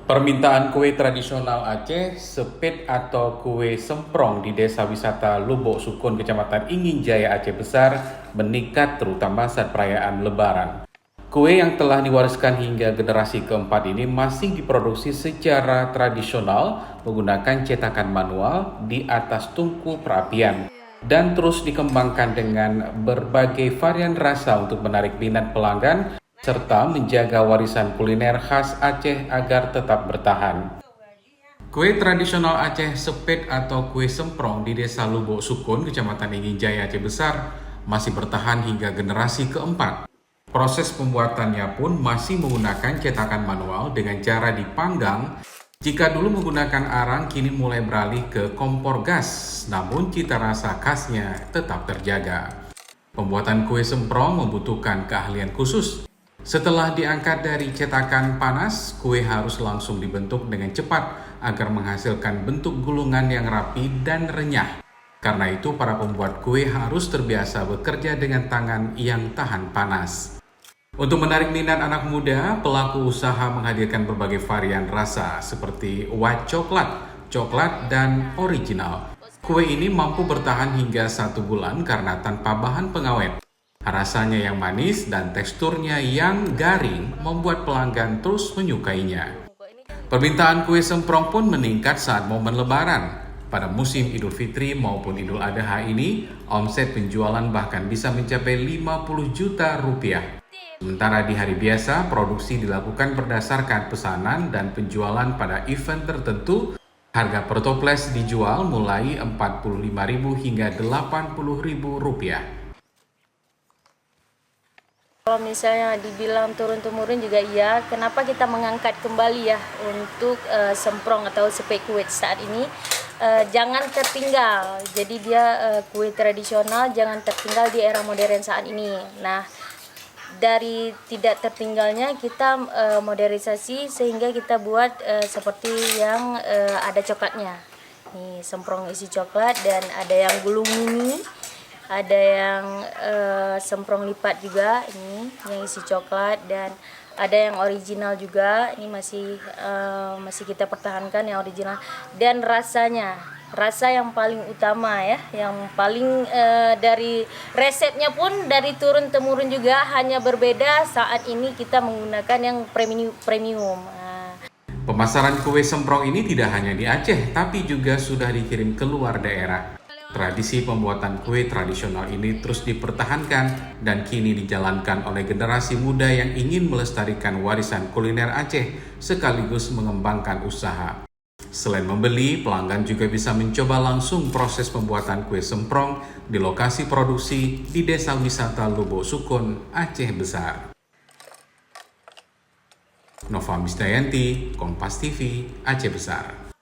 Permintaan kue tradisional Aceh, sepet atau kue semprong di Desa Wisata Lubuk Sukun, Kecamatan Ingin Jaya, Aceh Besar meningkat terutama saat perayaan Lebaran. Kue yang telah diwariskan hingga generasi keempat ini masih diproduksi secara tradisional menggunakan cetakan manual di atas tungku perapian dan terus dikembangkan dengan berbagai varian rasa untuk menarik minat pelanggan serta menjaga warisan kuliner khas Aceh agar tetap bertahan. Kue tradisional Aceh sepet atau kue semprong di Desa Lubuk Sukun, Kecamatan Ingin Jaya, Aceh Besar masih bertahan hingga generasi keempat. Proses pembuatannya pun masih menggunakan cetakan manual dengan cara dipanggang. Jika dulu menggunakan arang, kini mulai beralih ke kompor gas, namun cita rasa khasnya tetap terjaga. Pembuatan kue semprong membutuhkan keahlian khusus. Setelah diangkat dari cetakan panas, kue harus langsung dibentuk dengan cepat agar menghasilkan bentuk gulungan yang rapi dan renyah. Karena itu, para pembuat kue harus terbiasa bekerja dengan tangan yang tahan panas. Untuk menarik minat anak muda, pelaku usaha menghadirkan berbagai varian rasa seperti white coklat, coklat, dan original. Kue ini mampu bertahan hingga 1 bulan karena tanpa bahan pengawet. Rasanya yang manis dan teksturnya yang garing membuat pelanggan terus menyukainya. Permintaan kue semprong pun meningkat saat momen Lebaran. Pada musim Idul Fitri maupun Idul Adha ini, omset penjualan bahkan bisa mencapai 50 juta rupiah. Sementara di hari biasa, produksi dilakukan berdasarkan pesanan dan penjualan pada event tertentu. Harga per toples dijual mulai Rp45.000 hingga Rp80.000. Kalau misalnya dibilang turun-temurun juga iya, kenapa kita mengangkat kembali ya untuk semprong atau sepet kue saat ini? Jangan tertinggal, jadi dia kue tradisional jangan tertinggal di era modern saat ini. Nah, dari tidak tertinggalnya kita modernisasi sehingga kita buat seperti yang ada coklatnya. Nih, semprong isi coklat dan ada yang gulung mini. Ada yang semprong lipat juga, ini yang isi coklat, dan ada yang original juga. Ini masih kita pertahankan yang original. Dan rasanya, rasa yang paling utama ya, yang paling dari resepnya pun dari turun temurun juga, hanya berbeda saat ini kita menggunakan yang premium. Pemasaran kue semprong ini tidak hanya di Aceh, tapi juga sudah dikirim keluar daerah. Tradisi pembuatan kue tradisional ini terus dipertahankan dan kini dijalankan oleh generasi muda yang ingin melestarikan warisan kuliner Aceh sekaligus mengembangkan usaha. Selain membeli, pelanggan juga bisa mencoba langsung proses pembuatan kue semprong di lokasi produksi di Desa Wisata Lubuk Sukun, Aceh Besar. Nova Misdayanti, Kompas TV, Aceh Besar.